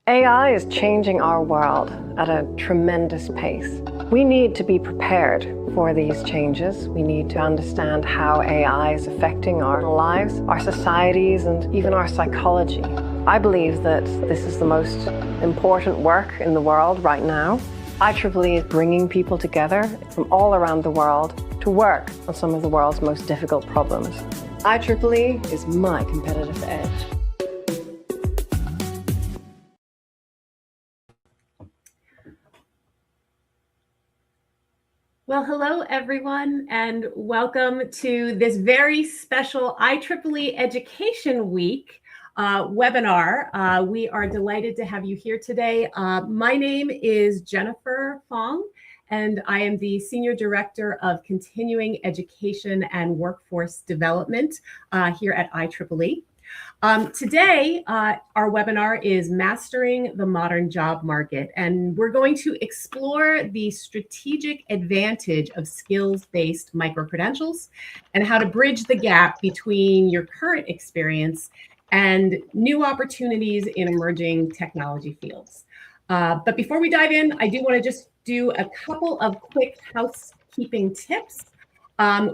AI is changing our world at a tremendous pace. We need to be prepared for these changes. We need to understand how AI is affecting our lives, our societies, and even our psychology. I believe that this is the most important work in the world right now. IEEE is bringing people together from all around the world to work on some of the world's most difficult problems. IEEE is my competitive edge. Well, hello, everyone, and welcome to this very special IEEE Education Week webinar. We are delighted to have you here today. My name is Jennifer Fong, and I am the Senior Director of Continuing Education and Workforce Development here at IEEE. Today, our webinar is Mastering the Modern Job Market, and we're going to explore the strategic advantage of skills-based microcredentials and how to bridge the gap between your current experience and new opportunities in emerging technology fields. But before we dive in, I do want to just do a couple of quick housekeeping tips.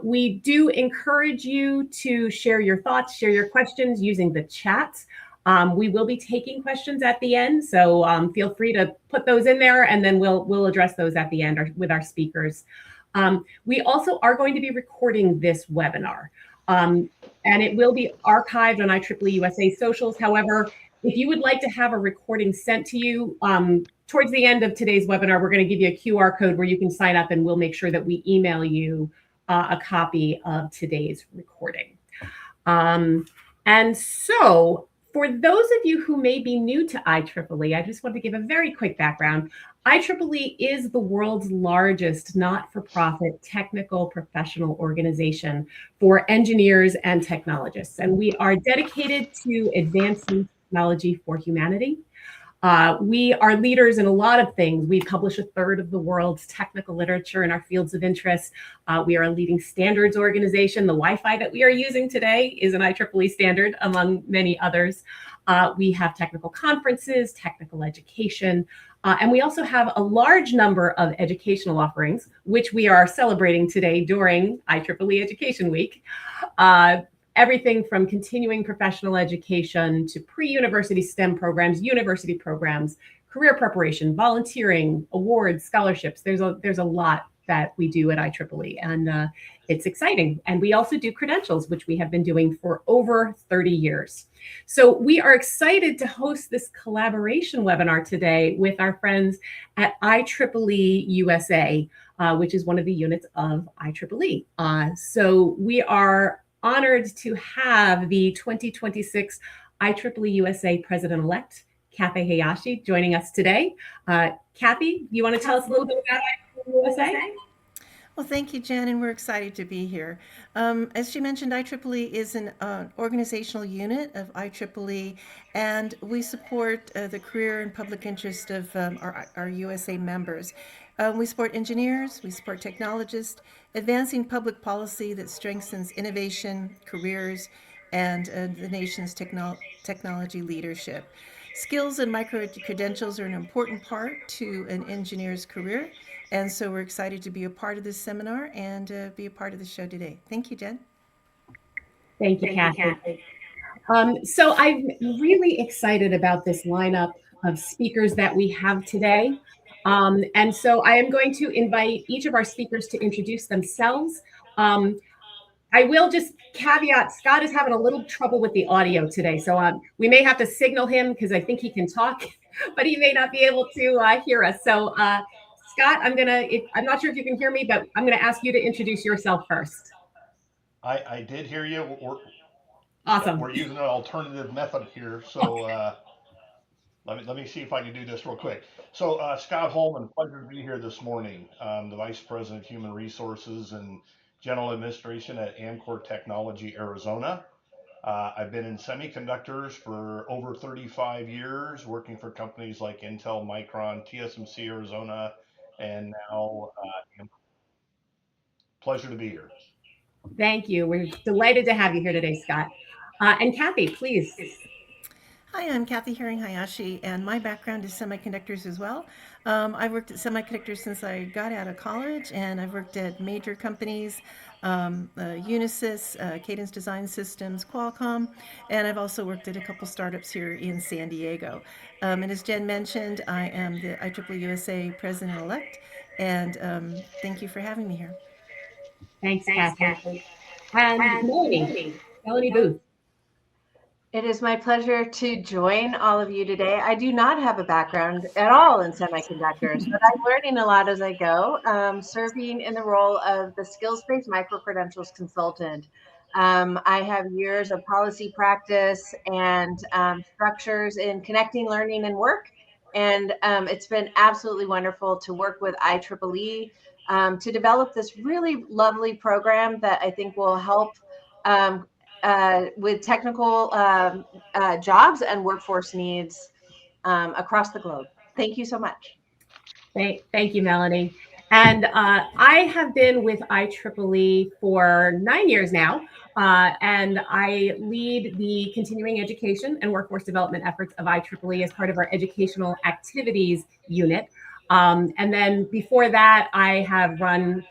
We do encourage you to share your thoughts, share your questions using the chat. We will be taking questions at the end, so feel free to put those in there, and then we'll address those at the end with our speakers. We also are going to be recording this webinar, and it will be archived on IEEE USA socials. However, if you would like to have a recording sent to you, towards the end of today's webinar, we're going to give you a QR code where you can sign up, and we'll make sure that we email you a copy of today's recording. And so for those of you who may be new to IEEE, I just want to give a very quick background. IEEE is the world's largest not-for-profit technical professional organization for engineers and technologists, and we are dedicated to advancing technology for humanity. We are leaders in a lot of things. We publish 1/3 of the world's technical literature in our fields of interest. We are a leading standards organization. The Wi-Fi that we are using today is an IEEE standard, among many others. We have technical conferences, technical education, and we also have a large number of educational offerings, which we are celebrating today during IEEE Education Week. Everything from continuing professional education to pre-university STEM programs, university programs, career preparation, volunteering, awards, scholarships. There's a lot that we do at IEEE, and it's exciting. And we also do credentials, which we have been doing for over 30 years. So we are excited to host this collaboration webinar today with our friends at IEEE USA, which is one of the units of IEEE. So we are honored to have the 2026 IEEE USA President-elect, Kathy Hayashi, joining us today. Kathy, you want to tell us a little bit about IEEE USA? Well, thank you, Jen, and we're excited to be here. As she mentioned, IEEE is an organizational unit of IEEE, and we support the career and public interest of our USA members. We support engineers, we support technologists, advancing public policy that strengthens innovation, careers, and the nation's technology leadership. Skills and micro-credentials are an important part to an engineer's career, and so we're excited to be a part of this seminar and be a part of the show today. Thank you, Jen. Thank you, Kathy. So I'm really excited about this lineup of speakers that we have today. And so I am going to invite each of our speakers to introduce themselves. I will just caveat, Scott is having a little trouble with the audio today, so we may have to signal him because I think he can talk, but he may not be able to hear us. So Scott, I'm not sure if you can hear me, but I'm gonna ask you to introduce yourself first. I did hear you. Awesome. We're using an alternative method here, so let me see if I can do this real quick. So Scott Holman, pleasure to be here this morning. I'm the Vice President of Human Resources and General Administration at Amcor Technology, Arizona. I've been in semiconductors for over 35 years, working for companies like Intel, Micron, TSMC, Arizona, and now pleasure to be here. Thank you. We're delighted to have you here today, Scott. And Kathy, please. Hi, I'm Kathy Herring Hayashi, and my background is semiconductors as well. I've worked at semiconductors since I got out of college, and I've worked at major companies, Unisys, Cadence Design Systems, Qualcomm, and I've also worked at a couple startups here in San Diego. And as Jen mentioned, I am the IEEE USA President-elect, and thank you for having me here. Thanks, Kathy. And Melanie Booth. It is my pleasure to join all of you today. I do not have a background at all in semiconductors, but I'm learning a lot as I go, serving in the role of the skills-based microcredentials consultant. I have years of policy practice and structures in connecting learning and work. And it's been absolutely wonderful to work with IEEE to develop this really lovely program that I think will help um, with technical jobs and workforce needs across the globe. Thank you so much. Thank you, Melanie. And I have been with IEEE for 9 years now, and I lead the continuing education and workforce development efforts of IEEE as part of our educational activities unit. And then before that, I have run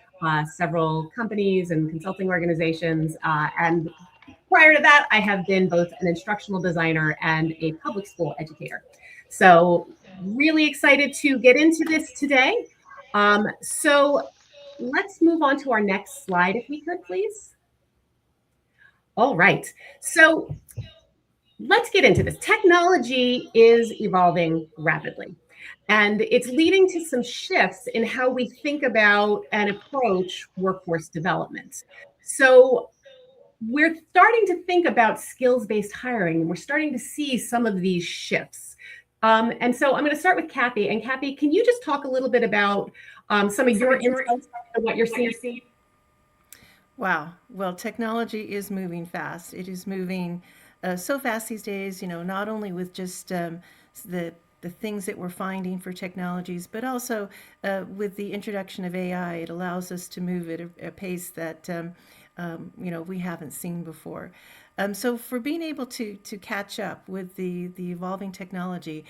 several companies and consulting organizations. And prior to that, I have been both an instructional designer and a public school educator. So really excited to get into this today. So let's move on to our next slide, if we could, please. All right. So let's get into this. Technology is evolving rapidly, and it's leading to some shifts in how we think about and approach workforce development. So we're starting to think about skills-based hiring, and we're starting to see some of these shifts. And so I'm going to start with Kathy. And Kathy, can you just talk a little bit about some of your insights into what you're seeing? Wow. Well, technology is moving fast. It is moving so fast these days, not only with just the things that we're finding for technologies, but also with the introduction of AI, it allows us to move at a pace that we haven't seen before. So for being able to catch up with the evolving technology,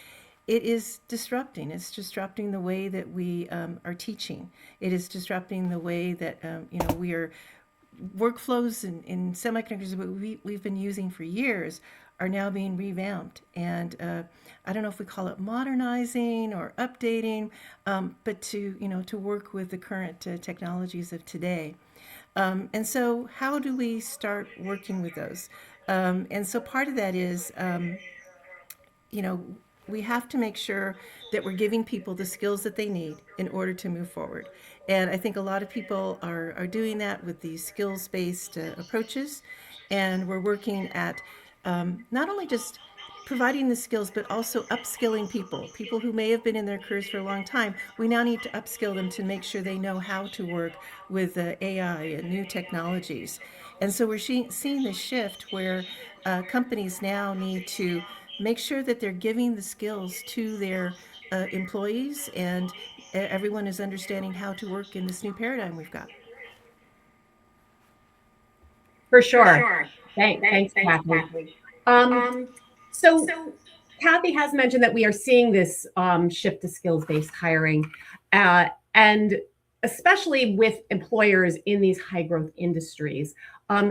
it is disrupting. It's disrupting the way that we are teaching. It is disrupting the way that we are workflows in semiconductors that we've been using for years are now being revamped. And I don't know if we call it modernizing or updating, but to work with the current technologies of today. And so how do we start working with those? And so part of that is, we have to make sure that we're giving people the skills that they need in order to move forward. And I think a lot of people are doing that with these skills-based approaches. And we're working at not only just providing the skills, but also upskilling people who may have been in their careers for a long time. We now need to upskill them to make sure they know how to work with AI and new technologies. And so we're seeing this shift where companies now need to make sure that they're giving the skills to their employees, and everyone is understanding how to work in this new paradigm we've got. For sure. Thanks, Kathy. So Kathy has mentioned that we are seeing this shift to skills-based hiring, and especially with employers in these high-growth industries.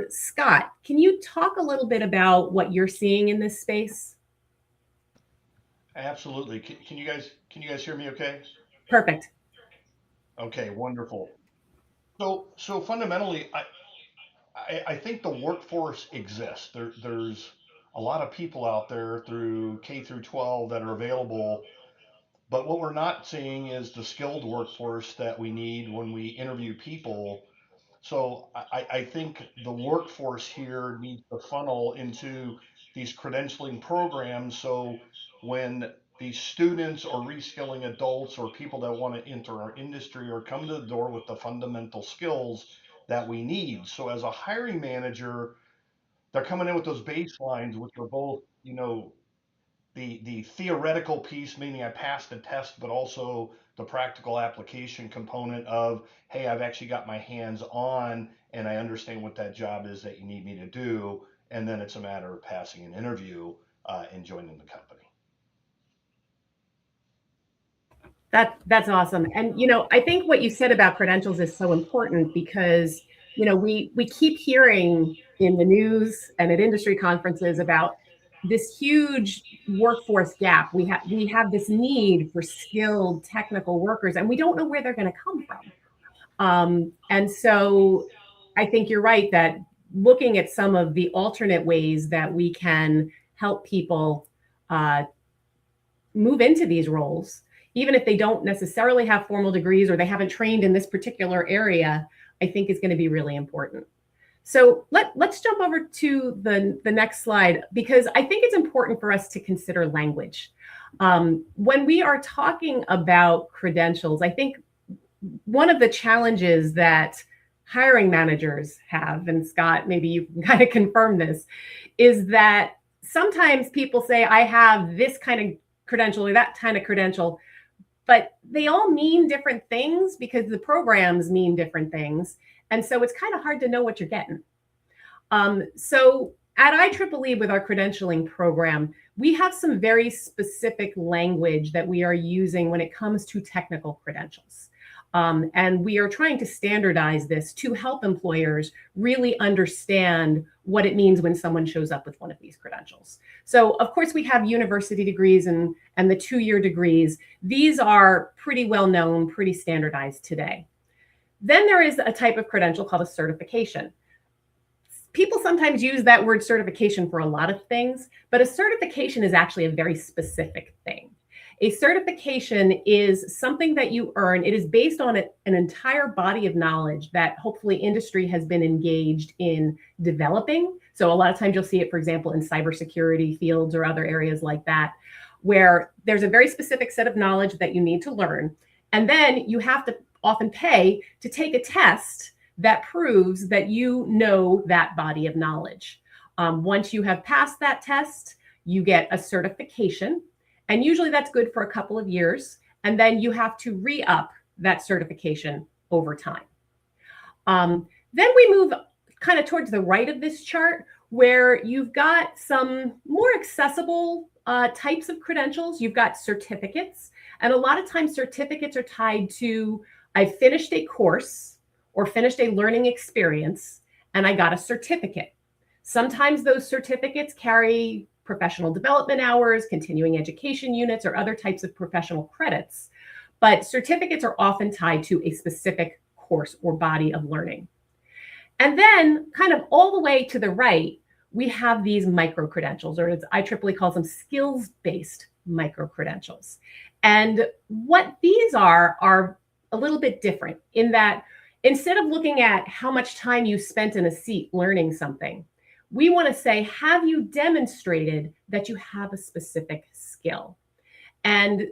Scott, can you talk a little bit about what you're seeing in this space? Absolutely. Can you guys hear me okay? Perfect. Okay, wonderful. So fundamentally, I think the workforce exists. There's a lot of people out there through K through 12 that are available, but what we're not seeing is the skilled workforce that we need when we interview people. So I think the workforce here needs to funnel into these credentialing programs. So when these students or reskilling adults or people that want to enter our industry or come to the door with the fundamental skills that we need. So as a hiring manager, they're coming in with those baselines, which are both, the theoretical piece, meaning I passed the test, but also the practical application component of, hey, I've actually got my hands on and I understand what that job is that you need me to do. And then it's a matter of passing an interview. in joining the company. That's awesome. And I think what you said about credentials is so important because we keep hearing in the news and at industry conferences about this huge workforce gap. We have this need for skilled technical workers, and we don't know where they're going to come from. And so I think you're right that looking at some of the alternate ways that we can help people move into these roles, even if they don't necessarily have formal degrees or they haven't trained in this particular area, I think is going to be really important. So let's jump over to the next slide, because I think it's important for us to consider language. When we are talking about credentials, I think one of the challenges that hiring managers have, and Scott, maybe you can kind of confirm this, is that sometimes people say, I have this kind of credential or that kind of credential, but they all mean different things because the programs mean different things. And so it's kind of hard to know what you're getting. So at IEEE with our credentialing program, we have some very specific language that we are using when it comes to technical credentials. And we are trying to standardize this to help employers really understand what it means when someone shows up with one of these credentials. So of course we have university degrees and the 2-year degrees. These are pretty well known, pretty standardized today. Then there is a type of credential called a certification. People sometimes use that word certification for a lot of things, but a certification is actually a very specific thing. A certification is something that you earn. It is based on an entire body of knowledge that hopefully industry has been engaged in developing. So a lot of times you'll see it, for example, in cybersecurity fields or other areas like that, where there's a very specific set of knowledge that you need to learn. And then you have to often pay to take a test that proves that you know that body of knowledge. Once you have passed that test, you get a certification. And usually that's good for a couple of years. And then you have to re-up that certification over time. Then we move kind of towards the right of this chart, where you've got some more accessible types of credentials. You've got certificates. And a lot of times certificates are tied to, I finished a course or finished a learning experience, and I got a certificate. Sometimes those certificates carry professional development hours, continuing education units, or other types of professional credits. But certificates are often tied to a specific course or body of learning. And then kind of all the way to the right, we have these micro-credentials, or as IEEE calls them, skills-based micro-credentials. And what these are a little bit different in that instead of looking at how much time you spent in a seat learning something, we want to say, have you demonstrated that you have a specific skill? And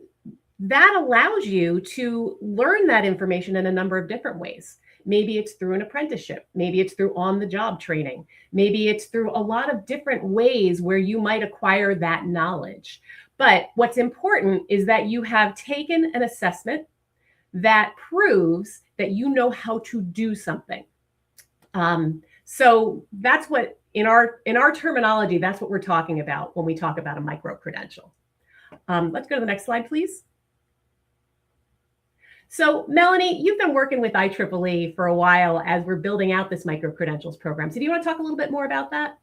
that allows you to learn that information in a number of different ways. Maybe it's through an apprenticeship. Maybe it's through on-the-job training. Maybe it's through a lot of different ways where you might acquire that knowledge. But what's important is that you have taken an assessment that proves that you know how to do something. So that's what, in our terminology, that's what we're talking about when we talk about a micro-credential. Let's go to the next slide, please. So Melanie, you've been working with IEEE for a while as we're building out this micro-credentials program. So do you want to talk a little bit more about that?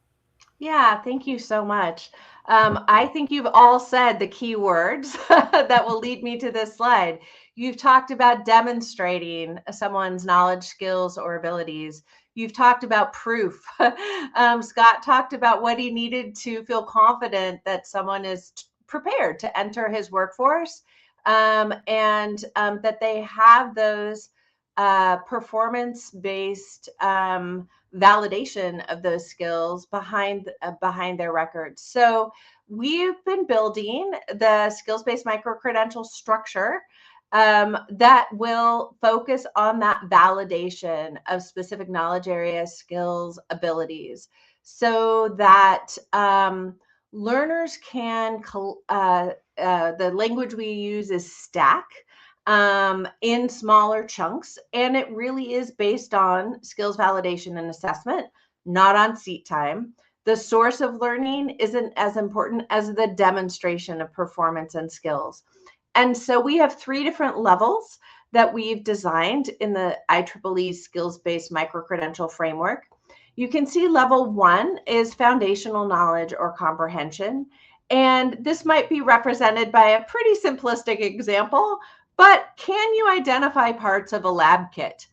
Yeah, thank you so much. I think you've all said the key words that will lead me to this slide. You've talked about demonstrating someone's knowledge, skills, or abilities. You've talked about proof. Scott talked about what he needed to feel confident that someone is prepared to enter his workforce, and that they have those performance-based validation of those skills behind their records. So we've been building the skills-based micro-credential structure that will focus on that validation of specific knowledge areas, skills, abilities, so that learners can, the language we use is stack in smaller chunks. And it really is based on skills validation and assessment, not on seat time. The source of learning isn't as important as the demonstration of performance and skills. And so we have 3 different levels that we've designed in the IEEE skills-based microcredential framework. You can see level 1 is foundational knowledge or comprehension. And this might be represented by a pretty simplistic example, but can you identify parts of a lab kit?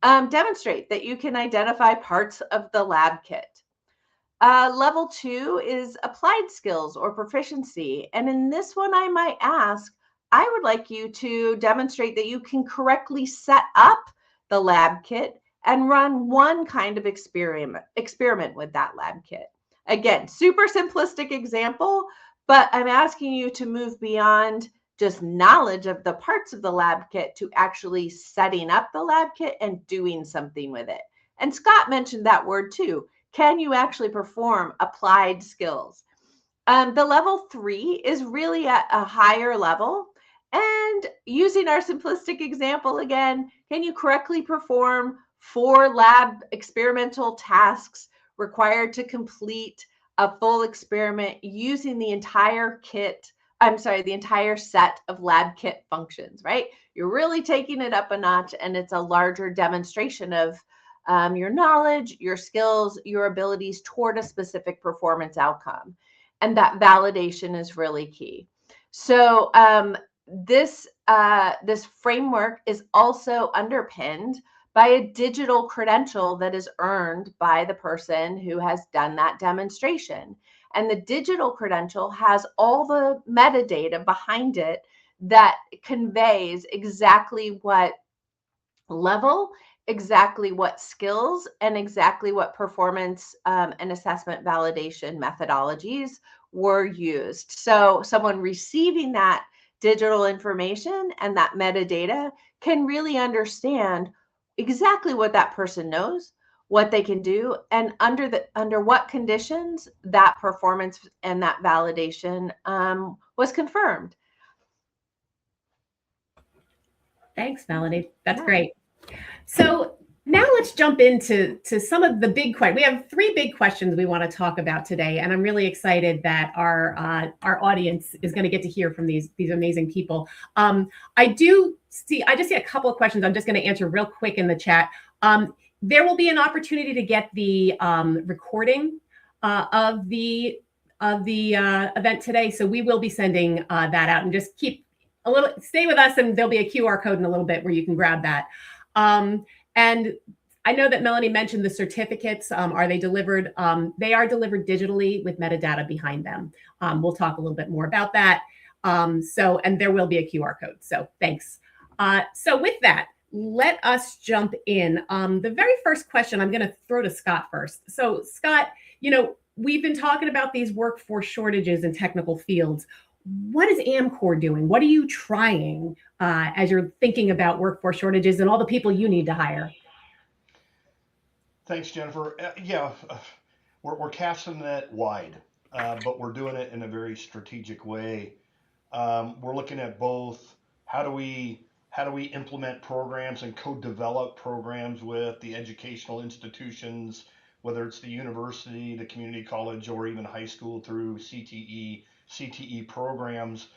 Demonstrate that you can identify parts of the lab kit. Level 2 is applied skills or proficiency. And in this one, I might ask, I would like you to demonstrate that you can correctly set up the lab kit and run one kind of experiment with that lab kit. Again, super simplistic example, but I'm asking you to move beyond just knowledge of the parts of the lab kit to actually setting up the lab kit and doing something with it. And Scott mentioned that word too. Can you actually perform applied skills? The level 3 is really at a higher level. And using our simplistic example again, can you correctly perform 4 lab experimental tasks required to complete a full experiment using the entire the entire set of lab kit functions, right? You're really taking it up a notch, and it's a larger demonstration of your knowledge, your skills, your abilities toward a specific performance outcome. And that validation is really key. So this framework is also underpinned by a digital credential that is earned by the person who has done that demonstration. And the digital credential has all the metadata behind it that conveys exactly what level, exactly what skills, and exactly what performance and assessment validation methodologies were used. So someone receiving that digital information and that metadata can really understand exactly what that person knows, what they can do, and under what conditions that performance and that validation was confirmed. Thanks, Melanie. That's great. So now let's jump into some of the big questions. We have 3 big questions we want to talk about today, and I'm really excited that our audience is going to get to hear from these amazing people. I just see a couple of questions. I'm just going to answer real quick in the chat. There will be an opportunity to get the recording of the event today, so we will be sending that out, and just stay with us, and there'll be a QR code in a little bit where you can grab that. And I know that Melanie mentioned the certificates. Are they delivered? They are delivered digitally with metadata behind them. We'll talk a little bit more about that. And there will be a QR code. So thanks. So with that, let us jump in. The very first question I'm going to throw to Scott first. So Scott, we've been talking about these workforce shortages in technical fields. What is AmCorps doing? What are you trying as you're thinking about workforce shortages and all the people you need to hire? Thanks, Jennifer. We're casting the net wide, but we're doing it in a very strategic way. We're looking at both how do we implement programs and co-develop programs with the educational institutions, whether it's the university, the community college, or even high school through CTE programs.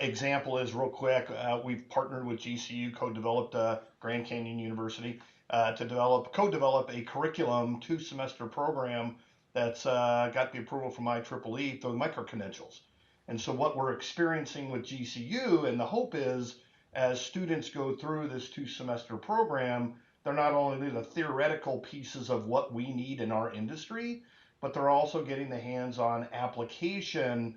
Example is real quick, we've partnered with GCU, co-developed Grand Canyon University to co-develop a curriculum 2-semester program that's got the approval from IEEE through Microcredentials. And so what we're experiencing with GCU, and the hope is as students go through this 2-semester program, they're not only doing the theoretical pieces of what we need in our industry, but they're also getting the hands-on application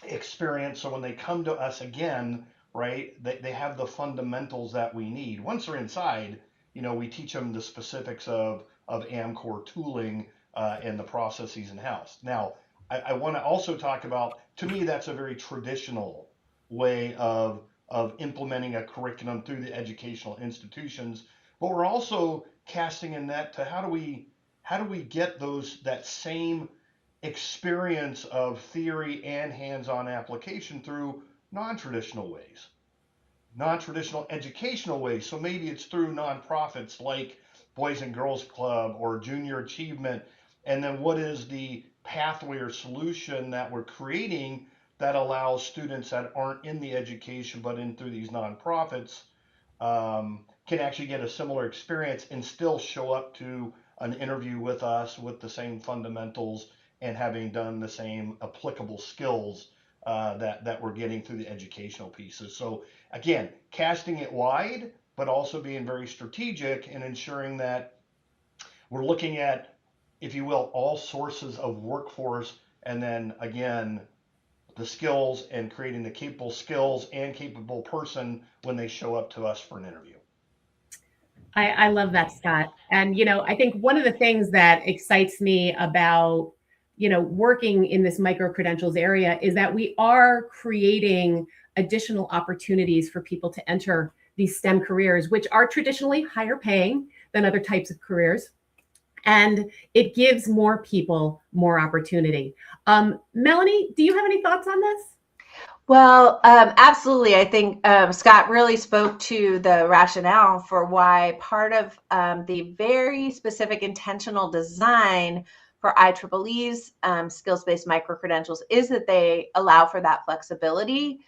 experience. So when they come to us again, right, they have the fundamentals that we need. Once they're inside, we teach them the specifics of AmCorps tooling and the processes in-house. Now, I want to also talk about, to me, that's a very traditional way of implementing a curriculum through the educational institutions. But we're also casting a net to how do we get that same experience of theory and hands-on application through non-traditional ways, non-traditional educational ways. So maybe it's through nonprofits like Boys and Girls Club or Junior Achievement, And then what is the pathway or solution that we're creating that allows students that aren't in the education but in through these nonprofits can actually get a similar experience and still show up to an interview with us with the same fundamentals and having done the same applicable skills that we're getting through the educational pieces. So again, casting it wide, but also being very strategic and ensuring that we're looking at, if you will, all sources of workforce, and then again, the skills and creating the capable skills and capable person when they show up to us for an interview. I love that, Scott. And, I think one of the things that excites me about, working in this micro credentials area is that we are creating additional opportunities for people to enter these STEM careers, which are traditionally higher paying than other types of careers. And it gives more people more opportunity. Melanie, do you have any thoughts on this? Well, absolutely. I think Scott really spoke to the rationale for why part of the very specific intentional design for IEEE's skills-based micro-credentials is that they allow for that flexibility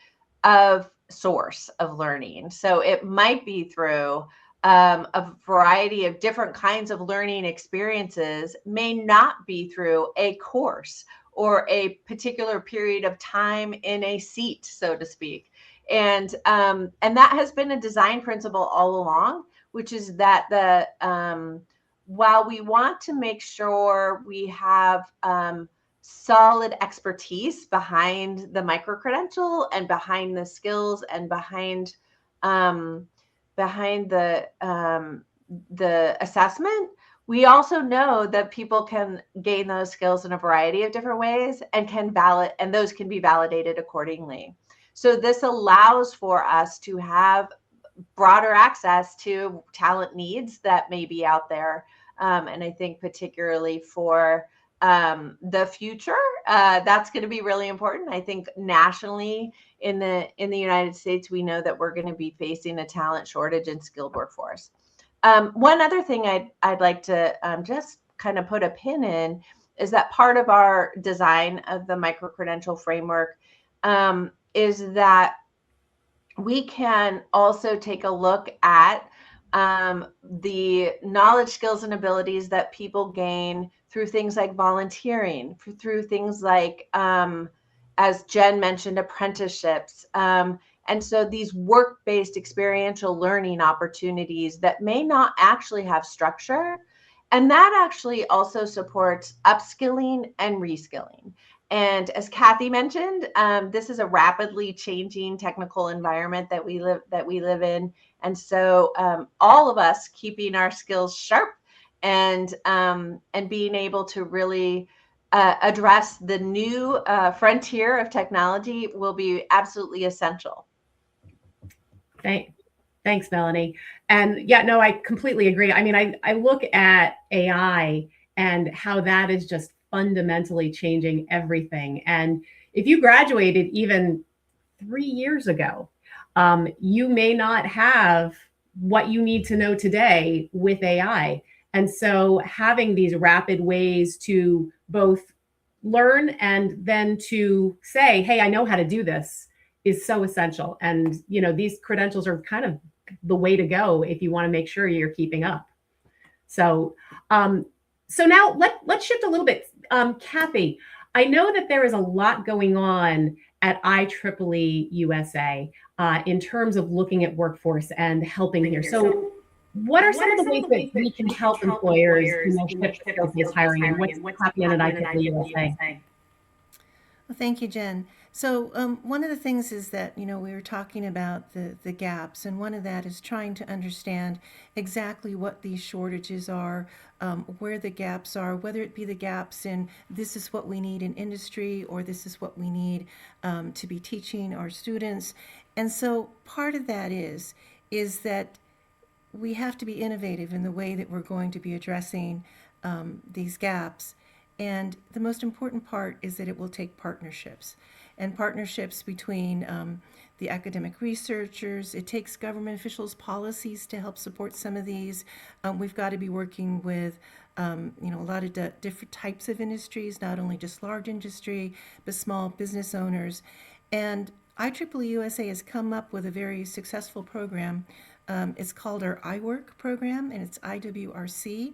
of source of learning. So it might be through a variety of different kinds of learning experiences, may not be through a course or a particular period of time in a seat, so to speak. And that has been a design principle all along, which is that while we want to make sure we have solid expertise behind the micro-credential and behind the skills and behind the assessment, we also know that people can gain those skills in a variety of different ways and those can be validated accordingly. So this allows for us to have broader access to talent needs that may be out there. And I think particularly for the future, that's going to be really important. I think nationally in the United States, we know that we're going to be facing a talent shortage and skilled workforce. One other thing I'd like to just kind of put a pin in is that part of our design of the micro-credential framework is that we can also take a look at the knowledge, skills, and abilities that people gain through things like volunteering, through things like, as Jen mentioned, apprenticeships. And so these work-based experiential learning opportunities that may not actually have structure, and that actually also supports upskilling and reskilling. And as Kathy mentioned, this is a rapidly changing technical environment that we live in. And so all of us keeping our skills sharp and being able to really address the new frontier of technology will be absolutely essential. Thanks, Melanie. And yeah, no, I completely agree. I mean, I look at AI and how that is just fundamentally changing everything. And if you graduated even 3 years ago, you may not have what you need to know today with AI. And so having these rapid ways to both learn and then to say, hey, I know how to do this is so essential. And, these credentials are kind of the way to go if you want to make sure you're keeping up. So, so now let's shift a little bit. Kathy, I know that there is a lot going on at IEEE USA in terms of looking at workforce and helping here. So what are some of the ways that we can help employers shift skill-based hiring, and what's happening at IEEE USA? Well, thank you, Jen. So one of the things is that, we were talking about the gaps, and one of that is trying to understand exactly what these shortages are, where the gaps are, whether it be the gaps in this is what we need in industry or this is what we need to be teaching our students. And so part of that is that we have to be innovative in the way that we're going to be addressing these gaps. And the most important part is that it will take partnerships. and partnerships between the academic researchers. It takes government officials' policies to help support some of these. We've got to be working with a lot of different types of industries, not only just large industry, but small business owners. And IEEE USA has come up with a very successful program. It's called our iWork program, and it's IWRC.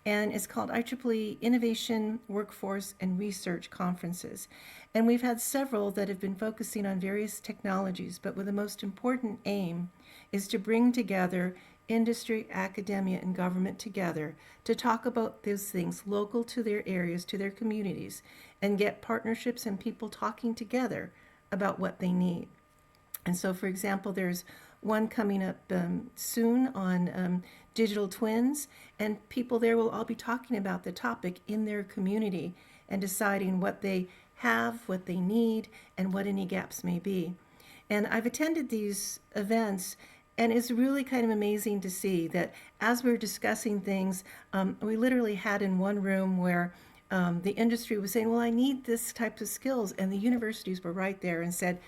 And it's called IEEE Innovation, Workforce, and Research Conferences. And we've had several that have been focusing on various technologies, but with the most important aim is to bring together industry, academia, and government together to talk about those things local to their areas, to their communities, and get partnerships and people talking together about what they need. And so, for example, there's one coming up soon on digital twins, and people there will all be talking about the topic in their community and deciding what they have, what they need, and what any gaps may be. And I've attended these events, and it's really kind of amazing to see that as we're discussing things, we literally had in one room where the industry was saying, well, I need this type of skills, and the universities were right there and said,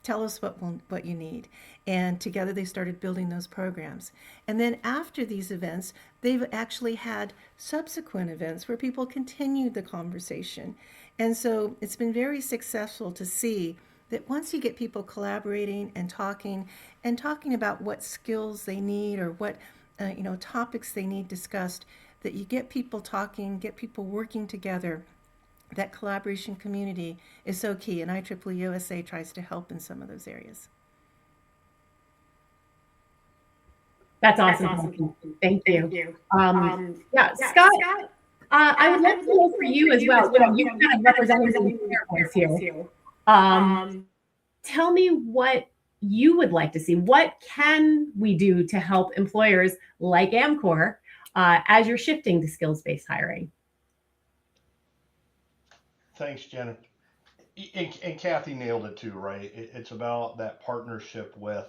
tell us what you need. And together they started building those programs. And then after these events, they've actually had subsequent events where people continued the conversation. And so it's been very successful to see that once you get people collaborating and talking about what skills they need or what topics they need discussed, that you get people talking, get people working together. That collaboration community is so key, and IEEE USA tries to help in some of those areas. That's awesome. Thank you. Yeah, Scott, I would love to know for you as well. You kind of representing the employer here. Tell me what you would like to see. What can we do to help employers like Amcor as you're shifting to skills-based hiring? Thanks, Jenna. And Kathy nailed it too, right? It's about that partnership with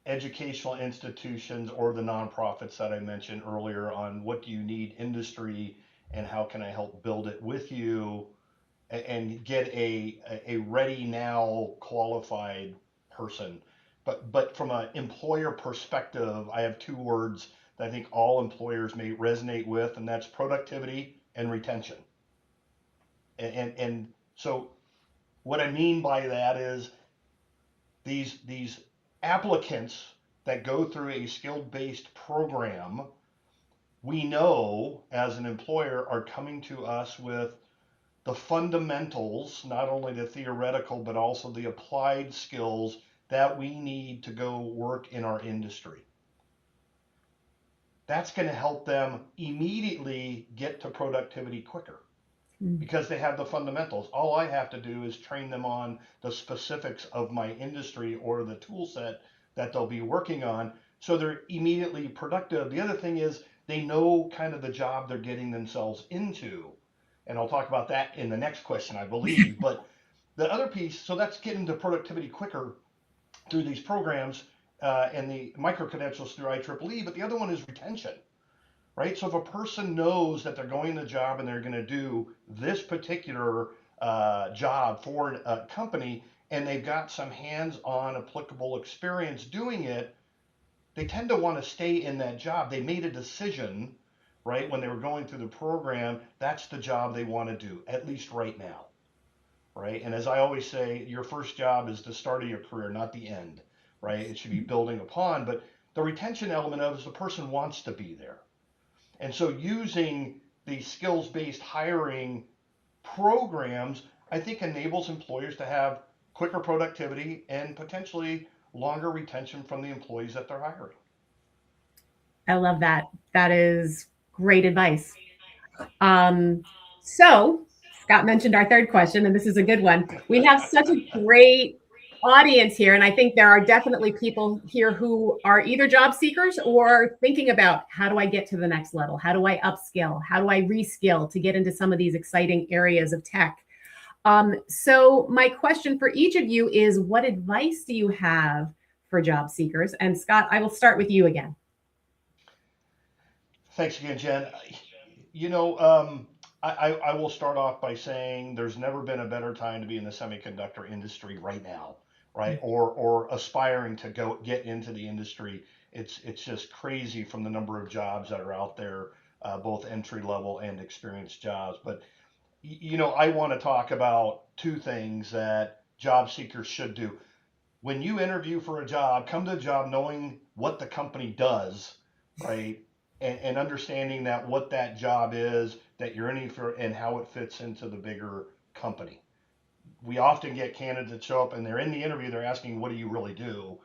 educational institutions or the nonprofits that I mentioned earlier on what do you need industry and how can I help build it with you and get a ready now qualified person. But from an employer perspective, I have two words that I think all employers may resonate with, and that's productivity and retention. And so what I mean by that is these applicants that go through a skill-based program, we know as an employer are coming to us with the fundamentals, not only the theoretical, but also the applied skills that we need to go work in our industry. That's going to help them immediately get to productivity quicker because they have the fundamentals. All I have to do is train them on the specifics of my industry or the tool set that they'll be working on, so they're immediately productive. The other thing is they know kind of the job they're getting themselves into. And I'll talk about that in the next question, I believe. But the other piece, so that's getting to productivity quicker through these programs and the micro-credentials through IEEE, but the other one is retention. Right? So if a person knows that they're going to the job and they're going to do this particular job for a company and they've got some hands-on applicable experience doing it, they tend to want to stay in that job. They made a decision, right, when they were going through the program, that's the job they want to do, at least right now. Right? And as I always say, your first job is the start of your career, not the end. Right? It should be building upon, but the retention element of it is the person wants to be there. And so using the skills-based hiring programs, I think enables employers to have quicker productivity and potentially longer retention from the employees that they're hiring. I love that. That is great advice. So Scott mentioned our third question, and this is a good one. We have such a great audience here, and I think there are definitely people here who are either job seekers or thinking about how do I get to the next level? How do I upskill? How do I reskill to get into some of these exciting areas of tech? So my question for each of you is, what advice do you have for job seekers? And Scott, I will start with you again. Thanks again, Jen. You know, I will start off by saying there's never been a better time to be in the semiconductor industry right now, right? Or aspiring to go get into the industry. It's just crazy from the number of jobs that are out there, both entry level and experienced jobs. But I want to talk about two things that job seekers should do. When you interview for a job, come to a job knowing what the company does, right? And understanding that what that job is, that you're in for, and how it fits into the bigger company. We often get candidates that show up and they're in the interview, they're asking, what do you really do?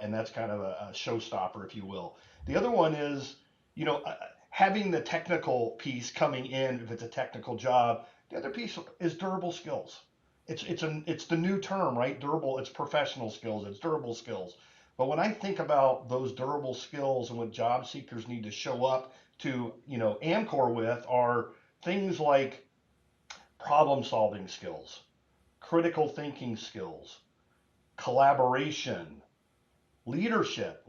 And that's kind of a showstopper, if you will. The other one is, you know, uh, having the technical piece coming in, if it's a technical job. The other piece is durable skills. It's the new term, right? Durable. It's professional skills. It's durable skills. But when I think about those durable skills and what job seekers need to show up to, Amcor with are things like problem solving skills, critical thinking skills, collaboration, leadership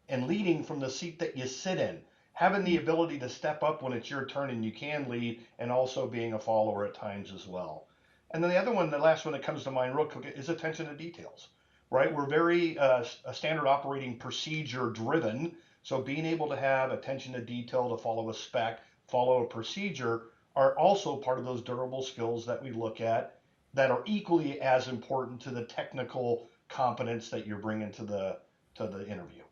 and leading from the seat that you sit in, having the ability to step up when it's your turn and you can lead, and also being a follower at times as well. And then the other one, the last one that comes to mind real quick, is attention to details, right? We're very a standard operating procedure driven. So being able to have attention to detail, to follow a spec, follow a procedure, are also part of those durable skills that we look at, that are equally as important to the technical competence that you're bringing to the interview.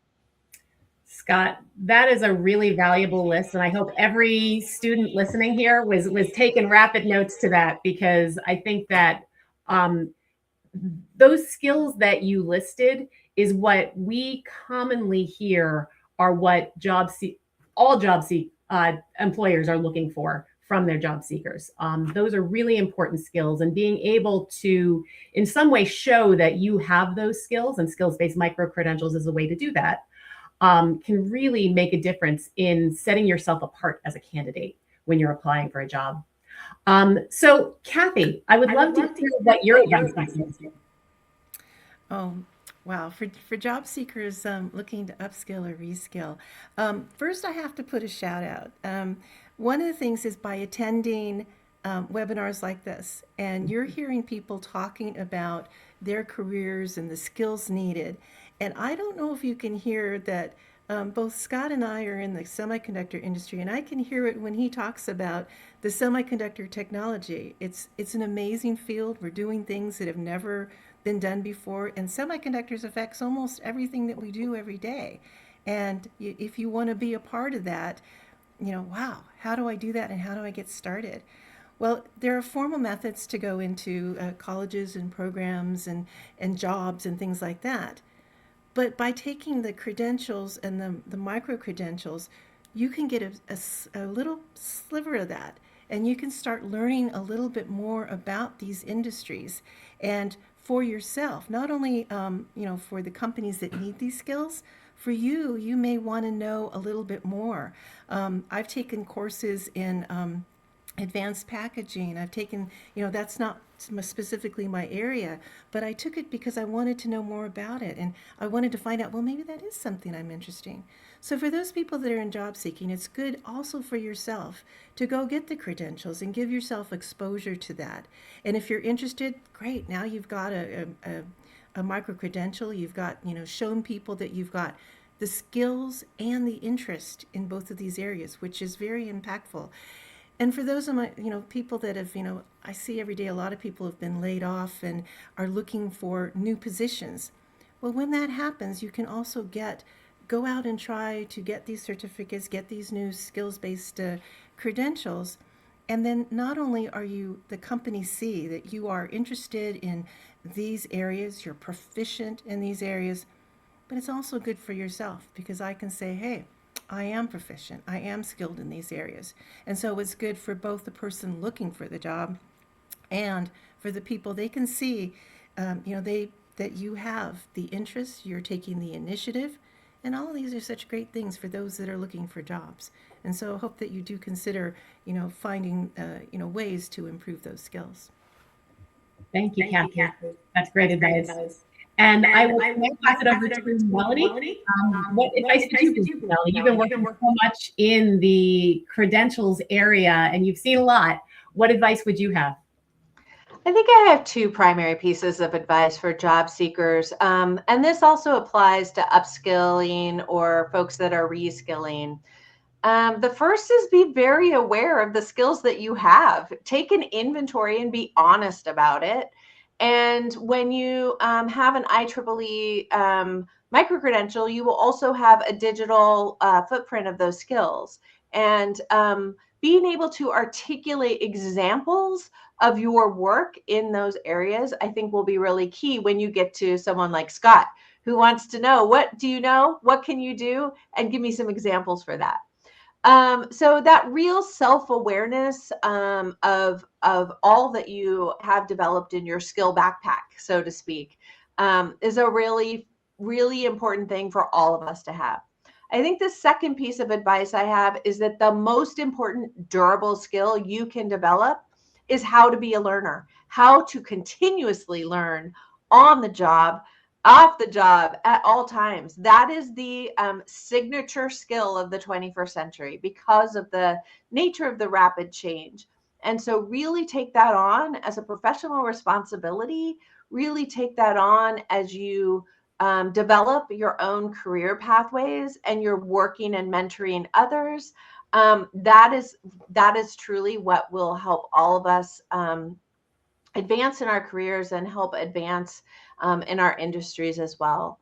Scott, that is a really valuable list, and I hope every student listening here was taking rapid notes to that, because I think that um, those skills that you listed is what we commonly hear are what all employers are looking for from their job seekers. Those are really important skills, and being able to, in some way, show that you have those skills, and skills-based micro-credentials is a way to do that, can really make a difference in setting yourself apart as a candidate when you're applying for a job. So, Kathy, I would love to hear what your advice is. Oh, wow. For job seekers looking to upskill or reskill, first I have to put a shout out. One of the things is by attending webinars like this, and you're hearing people talking about their careers and the skills needed. And I don't know if you can hear that both Scott and I are in the semiconductor industry, and I can hear it when he talks about the semiconductor technology. It's an amazing field. We're doing things that have never been done before, and semiconductors affects almost everything that we do every day. And if you want to be a part of that, wow, how do I do that and how do I get started? Well, there are formal methods to go into colleges and programs and jobs and things like that. But by taking the credentials and the micro credentials, you can get a little sliver of that, and you can start learning a little bit more about these industries, and for yourself, not only for the companies that need these skills. For you, you may want to know a little bit more. I've taken courses in advanced packaging. I've taken, that's not specifically my area, but I took it because I wanted to know more about it, and I wanted to find out, well, maybe that is something I'm interested in. So for those people that are in job seeking, it's good also for yourself to go get the credentials and give yourself exposure to that. And if you're interested, great. Now you've got a micro credential. You've got, shown people that you've got the skills and the interest in both of these areas, which is very impactful. And for those of my, people that have, I see every day a lot of people have been laid off and are looking for new positions. Well, when that happens, you can also go out and try to get these certificates, get these new skills-based credentials. And then not only are the company see that you are interested in these areas, you're proficient in these areas, but it's also good for yourself, because I can say, hey, I am proficient, I am skilled in these areas. And so it's good for both the person looking for the job and for the people. They can see, that you have the interest, you're taking the initiative, and all of these are such great things for those that are looking for jobs. And so I hope that you do consider, finding, ways to improve those skills. Thank you, Kathy. That's great advice. And I will now pass it over to Melanie. What advice would you give, Melanie? You've been working so much in the credentials area and you've seen a lot. What advice would you have? I think I have two primary pieces of advice for job seekers. And this also applies to upskilling or folks that are reskilling. The first is be very aware of the skills that you have. Take an inventory and be honest about it. And when you have an IEEE micro-credential, you will also have a digital footprint of those skills. And being able to articulate examples of your work in those areas, I think will be really key when you get to someone like Scott, who wants to know, what do you know? What can you do? And give me some examples for that. So that real self-awareness of all that you have developed in your skill backpack, so to speak, is a really, really important thing for all of us to have. I think the second piece of advice I have is that the most important durable skill you can develop is how to be a learner, how to continuously learn on the job, off the job, at all times. That is the signature skill of the 21st century because of the nature of the rapid change. And so really take that on as a professional responsibility, really take that on as you develop your own career pathways and you're working and mentoring others. That is truly what will help all of us advance in our careers and help advance in our industries as well.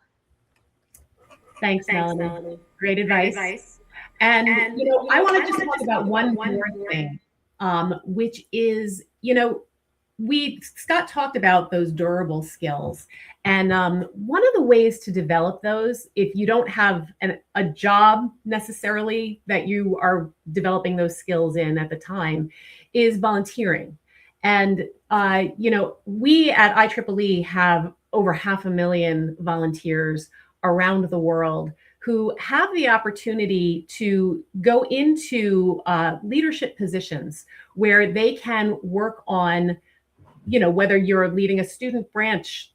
Thanks, Melanie. Great advice. And you know, I want to just talk about one more thing, which is, you know, Scott talked about those durable skills. And one of the ways to develop those, if you don't have a job necessarily that you are developing those skills in at the time, is volunteering. And, you know, we at IEEE have over 500,000 volunteers around the world who have the opportunity to go into leadership positions where they can work on, you know, whether you're leading a student branch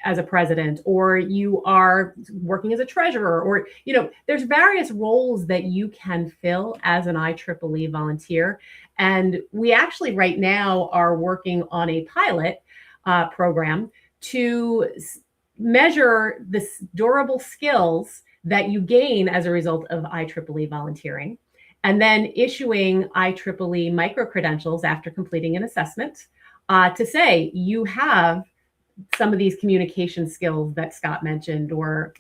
as a president, or you are working as a treasurer, or, you know, there's various roles that you can fill as an IEEE volunteer. And we actually right now are working on a pilot program to measure the durable skills that you gain as a result of IEEE volunteering, and then issuing IEEE micro-credentials after completing an assessment to say you have some of these communication skills that Scott mentioned, or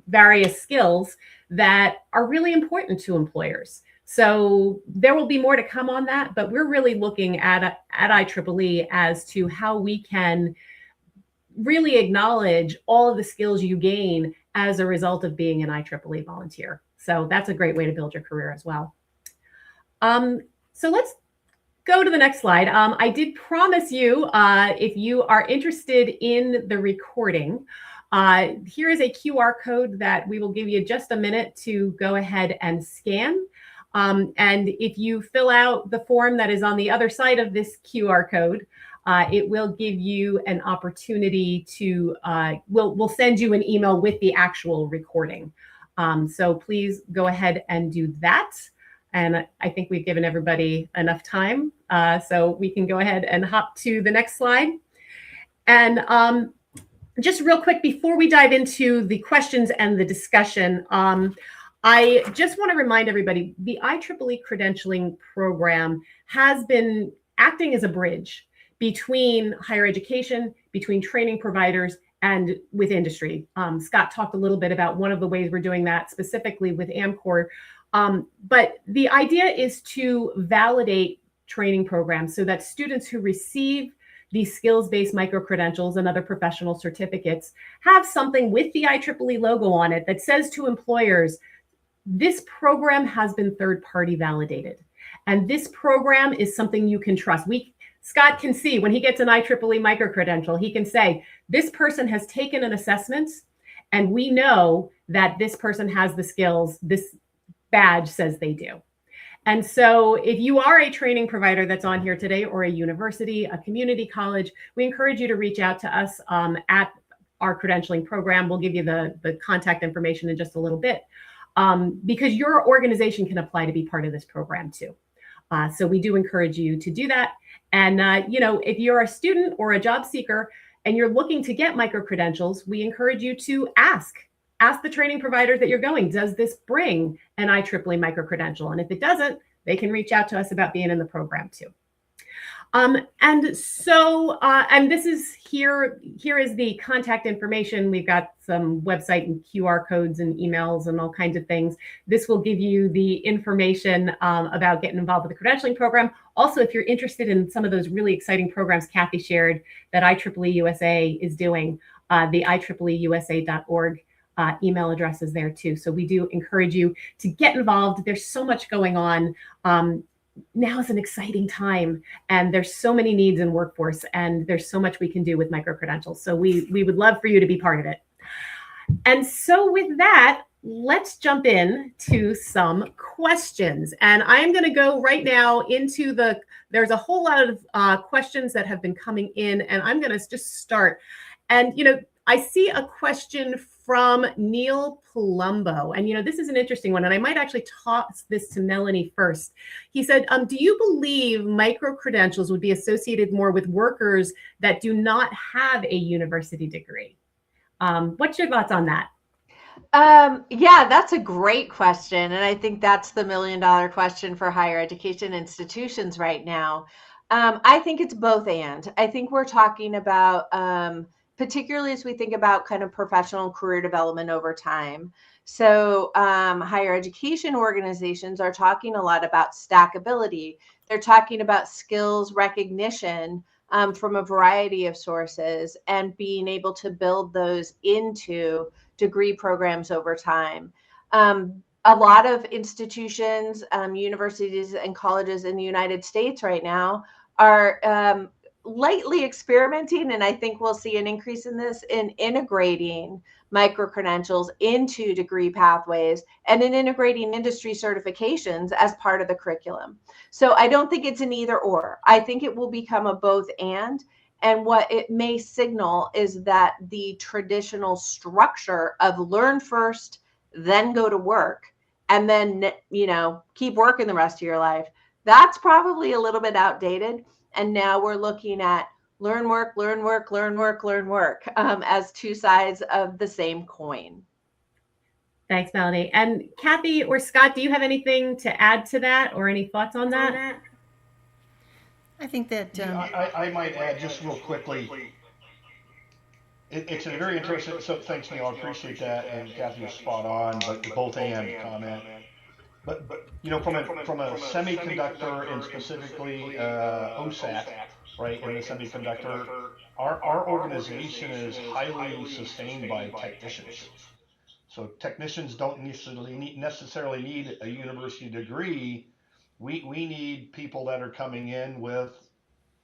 various skills that are really important to employers. So there will be more to come on that, but we're really looking at IEEE as to how we can really acknowledge all of the skills you gain as a result of being an IEEE volunteer. So that's a great way to build your career as well. So let's go to the next slide. I did promise you, if you are interested in the recording, here is a QR code that we will give you just a minute to go ahead and scan. And if you fill out the form that is on the other side of this QR code, it will give you an opportunity to, we'll send you an email with the actual recording. So please go ahead and do that. And I think we've given everybody enough time. So we can go ahead and hop to the next slide. And just real quick, before we dive into the questions and the discussion, I just want to remind everybody, the IEEE credentialing program has been acting as a bridge between higher education, between training providers, and with industry. Scott talked a little bit about one of the ways we're doing that specifically with AmCore. But the idea is to validate training programs so that students who receive these skills-based micro-credentials and other professional certificates have something with the IEEE logo on it that says to employers, this program has been third-party validated. And this program is something you can trust. Scott can see when he gets an IEEE micro-credential, he can say, this person has taken an assessment and we know that this person has the skills this badge says they do. And so if you are a training provider that's on here today, or a university, a community college, we encourage you to reach out to us at our credentialing program. We'll give you the contact information in just a little bit, because your organization can apply to be part of this program too. So we do encourage you to do that. And, if you're a student or a job seeker and you're looking to get micro-credentials, we encourage you to ask the training providers that you're going, does this bring an IEEE micro-credential? And if it doesn't, they can reach out to us about being in the program too. And this is here is the contact information. We've got some website and QR codes and emails and all kinds of things. This will give you the information about getting involved with the credentialing program. Also, if you're interested in some of those really exciting programs Kathy shared that IEEE USA is doing, the IEEEUSA.org email address is there too. So we do encourage you to get involved. There's so much going on. Now is an exciting time, and there's so many needs in workforce, and there's so much we can do with micro-credentials. So we would love for you to be part of it. And so with that, let's jump in to some questions. And I'm going to go right now into there's a whole lot of questions that have been coming in, and I'm going to just start. And, I see a question from Neil Palumbo. And, this is an interesting one. And I might actually toss this to Melanie first. He said, do you believe micro-credentials would be associated more with workers that do not have a university degree? What's your thoughts on that? Yeah, that's a great question. And I think that's the $1 million question for higher education institutions right now. I think it's both and. I think we're talking about, particularly as we think about kind of professional career development over time. So higher education organizations are talking a lot about stackability. They're talking about skills recognition from a variety of sources and being able to build those into degree programs over time. A lot of institutions, universities and colleges in the United States right now are lightly experimenting, and I think we'll see an increase in this, in integrating micro-credentials into degree pathways and in integrating industry certifications as part of the curriculum. So I don't think it's an either or. I think it will become a both and what it may signal is that the traditional structure of learn first, then go to work, and then, keep working the rest of your life, that's probably a little bit outdated. And now we're looking at learn, work, learn, work, learn, work, learn, work as two sides of the same coin. Thanks, Melanie. And Kathy or Scott, do you have anything to add to that or any thoughts on that? I think that I might add just real quickly. It's a very interesting. So thanks, Neil. I appreciate that, and Kathy was spot on. But the both and comment. But from a semiconductor and specifically OSAT, right, in the semiconductor, our organization is highly sustained by technicians. So technicians don't necessarily need a university degree. We need people that are coming in with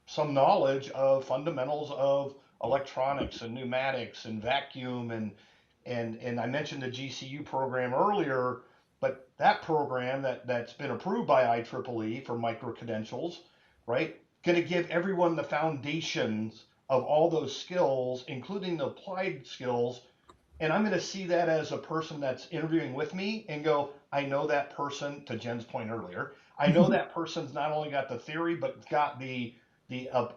some knowledge of fundamentals of electronics and pneumatics and vacuum and I mentioned the GCU program earlier, but that program that's been approved by IEEE for micro-credentials, right, going to give everyone the foundations of all those skills, including the applied skills. And I'm going to see that as a person that's interviewing with me and go, I know that person, to Jen's point earlier, I know that person's not only got the theory, but got the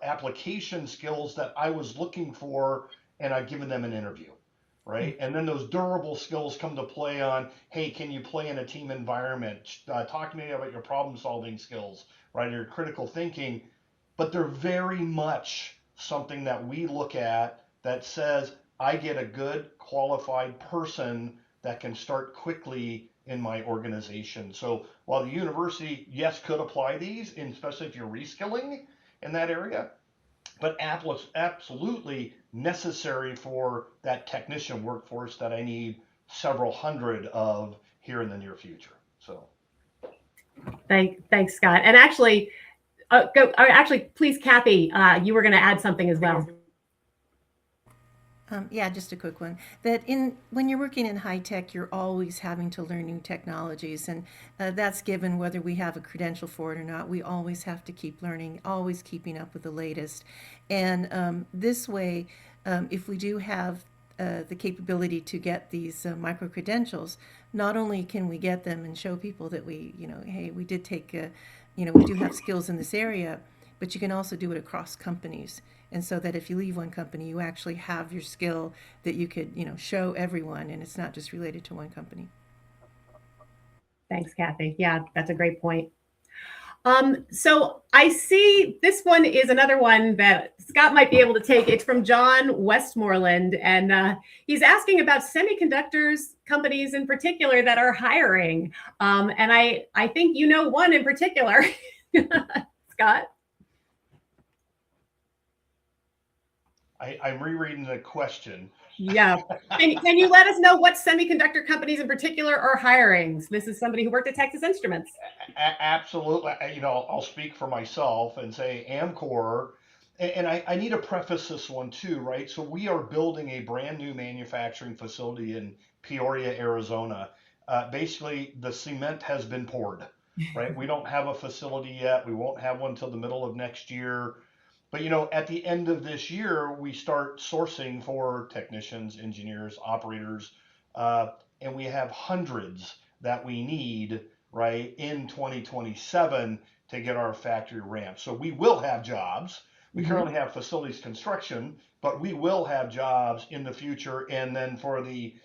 application skills that I was looking for, and I've given them an interview, right? And then those durable skills come to play on, hey, can you play in a team environment? Talk to me about your problem solving skills, right? Your critical thinking. But they're very much something that we look at that says, I get a good qualified person that can start quickly in my organization. So while the university, yes, could apply these, and especially if you're reskilling in that area, but absolutely necessary for that technician workforce that I need several hundred of here in the near future. So thanks, Scott. And actually, please, Kathy, you were going to add something as well. Yeah, just a quick one. That when you're working in high tech, you're always having to learn new technologies, and that's given whether we have a credential for it or not. We always have to keep learning, always keeping up with the latest. And this way, if we do have the capability to get these micro-credentials, not only can we get them and show people that we, hey, we did take, we do have skills in this area, but you can also do it across companies. And so that if you leave one company, you actually have your skill that you could, show everyone, and it's not just related to one company. Thanks, Kathy. Yeah, that's a great point. So I see this one is another one that Scott might be able to take. It's from John Westmoreland, and he's asking about semiconductors companies in particular that are hiring. And I think you know one in particular, Scott. I'm rereading the question. Yeah. Can you let us know what semiconductor companies in particular are hiring? This is somebody who worked at Texas Instruments. Absolutely. I'll speak for myself and say Amcor, and I need to preface this one too, right? So we are building a brand new manufacturing facility in Peoria, Arizona. Basically, the cement has been poured, right? We don't have a facility yet. We won't have one until the middle of next year. But at the end of this year, we start sourcing for technicians, engineers, operators, and we have hundreds that we need, right, in 2027 to get our factory ramped. So we will have jobs. We currently have facilities construction, but we will have jobs in the future. And then for the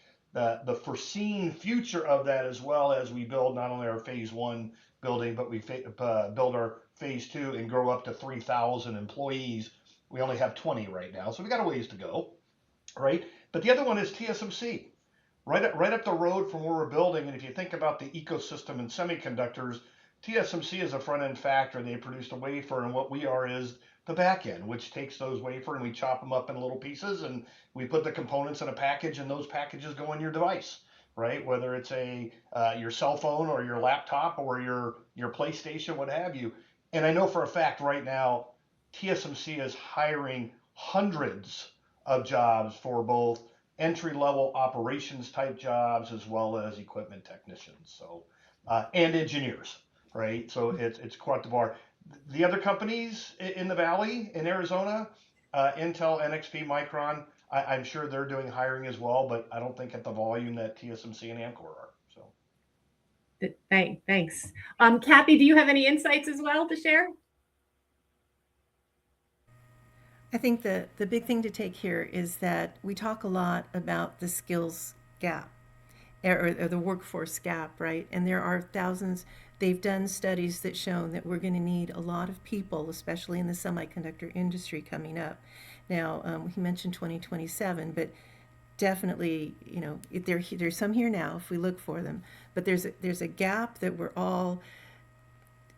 foreseen future of that, as well as we build not only our phase one building, but we build our phase two and grow up to 3,000 employees. We only have 20 right now, so we got a ways to go, right? But the other one is TSMC, right up the road from where we're building. And if you think about the ecosystem in semiconductors, TSMC is a front end factor. They produced a wafer, and what we are is the back end, which takes those wafer and we chop them up in little pieces, and we put the components in a package, and those packages go in your device, right? Whether it's your cell phone or your laptop or your PlayStation, what have you. And I know for a fact right now, TSMC is hiring hundreds of jobs for both entry level operations type jobs as well as equipment technicians. So and engineers, right? So it's quite the bar. The other companies in the Valley in Arizona, Intel, NXP, Micron, I'm sure they're doing hiring as well, but I don't think at the volume that TSMC and Amcor are. So, thanks. Kathy, do you have any insights as well to share? I think the big thing to take here is that we talk a lot about the skills gap or the workforce gap, right? And there are thousands. They've done studies that show that we're going to need a lot of people, especially in the semiconductor industry coming up. Now, he mentioned 2027, but definitely, there's some here now if we look for them. But there's a gap that we're all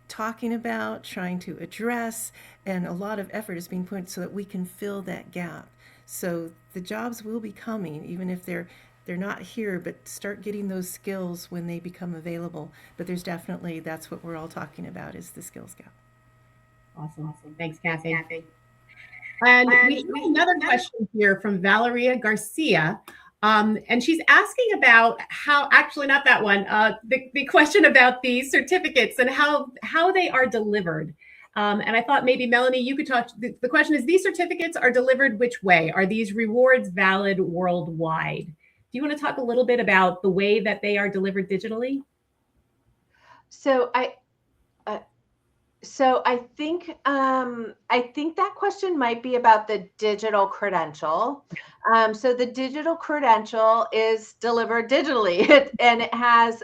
talking about, trying to address, and a lot of effort is being put so that we can fill that gap. So the jobs will be coming, even if they're not here, but start getting those skills when they become available. But that's what we're all talking about, is the skills gap. Awesome. Thanks, Kathy. And we have another question here from Valeria Garcia. And she's asking about how, actually not that one, the question about the certificates and how they are delivered. And I thought maybe Melanie, you could talk. The question is, these certificates are delivered which way? Are these rewards valid worldwide? Do you want to talk a little bit about the way that they are delivered digitally? So I think that question might be about the digital credential. So the digital credential is delivered digitally, and it has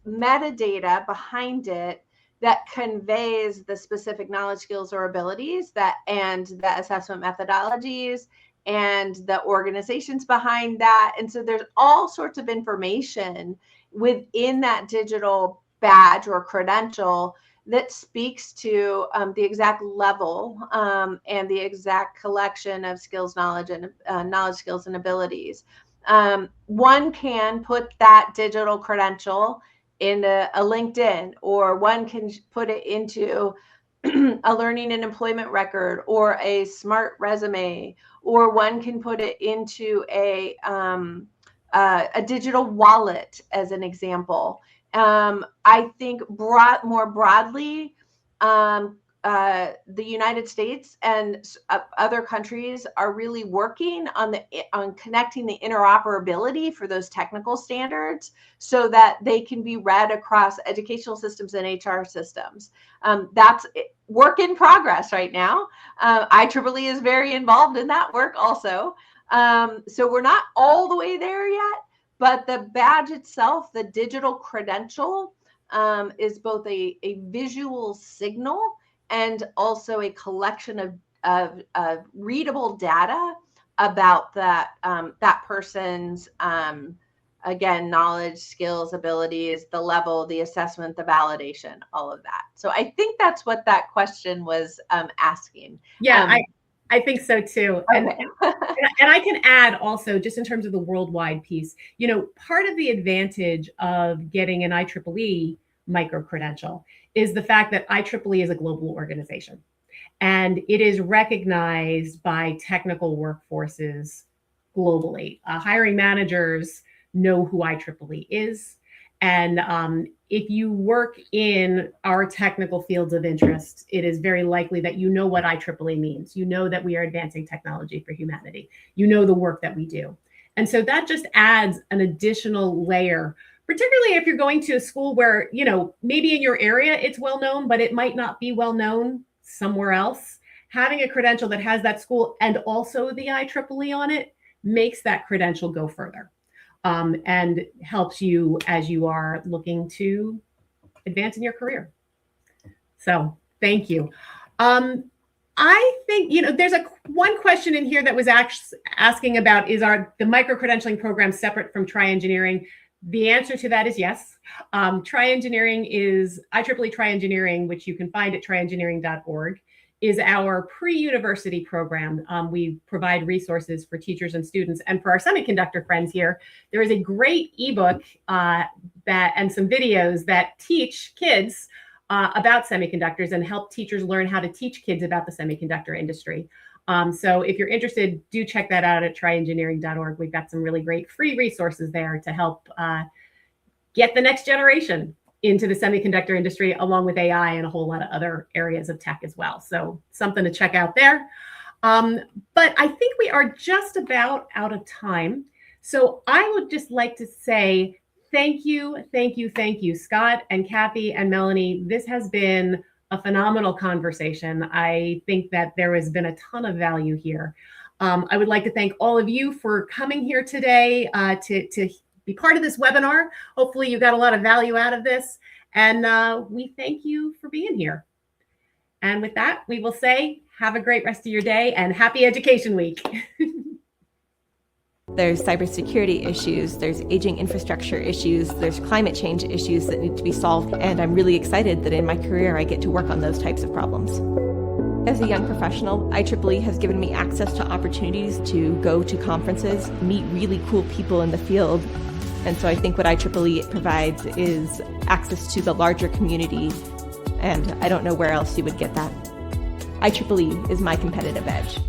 metadata behind it that conveys the specific knowledge, skills, or abilities and the assessment methodologies and the organizations behind that. And so there's all sorts of information within that digital badge or credential that speaks to the exact level and the exact collection of skills, knowledge, skills, and abilities. One can put that digital credential in a LinkedIn, or one can put it into a learning and employment record or a smart resume, or one can put it into a digital wallet, as an example. I think more broadly, the United States and other countries are really working on connecting the interoperability for those technical standards so that they can be read across educational systems and HR systems. That's work in progress right now. IEEE is very involved in that work also. So we're not all the way there yet, but the badge itself, the digital credential, is both a visual signal and also a collection of readable data about that person's again, knowledge, skills, abilities, the level, the assessment, the validation, all of that. So I think that's what that question was asking. Yeah, I think so too. Okay. And I can add also, just in terms of the worldwide piece, part of the advantage of getting an IEEE micro-credential is the fact that IEEE is a global organization. And it is recognized by technical workforces globally. Hiring managers know who IEEE is. And if you work in our technical fields of interest, it is very likely that you know what IEEE means. You know that we are advancing technology for humanity. You know the work that we do. And so that just adds an additional layer, particularly if you're going to a school where, maybe in your area it's well known, but it might not be well known somewhere else. Having a credential that has that school and also the IEEE on it makes that credential go further. And helps you as you are looking to advance in your career. So thank you. I think, there's one question in here that was asking about, is the micro-credentialing program separate from Tri-Engineering? The answer to that is yes. Tri-Engineering is, IEEE Tri-Engineering, which you can find at triengineering.org, is our pre-university program. We provide resources for teachers and students. And for our semiconductor friends here, there is a great ebook and some videos that teach kids about semiconductors and help teachers learn how to teach kids about the semiconductor industry. So if you're interested, do check that out at triengineering.org. We've got some really great free resources there to help get the next generation into the semiconductor industry, along with AI and a whole lot of other areas of tech as well. So something to check out there. But I think we are just about out of time. So I would just like to say thank you, Scott and Kathy and Melanie. This has been a phenomenal conversation. I think that there has been a ton of value here. I would like to thank all of you for coming here today to be part of this webinar. Hopefully you got a lot of value out of this. And we thank you for being here. And with that, we will say, have a great rest of your day and happy Education Week. There's cybersecurity issues, there's aging infrastructure issues, there's climate change issues that need to be solved. And I'm really excited that in my career, I get to work on those types of problems. As a young professional, IEEE has given me access to opportunities to go to conferences, meet really cool people in the field. And so I think what IEEE provides is access to the larger community, and I don't know where else you would get that. IEEE is my competitive edge.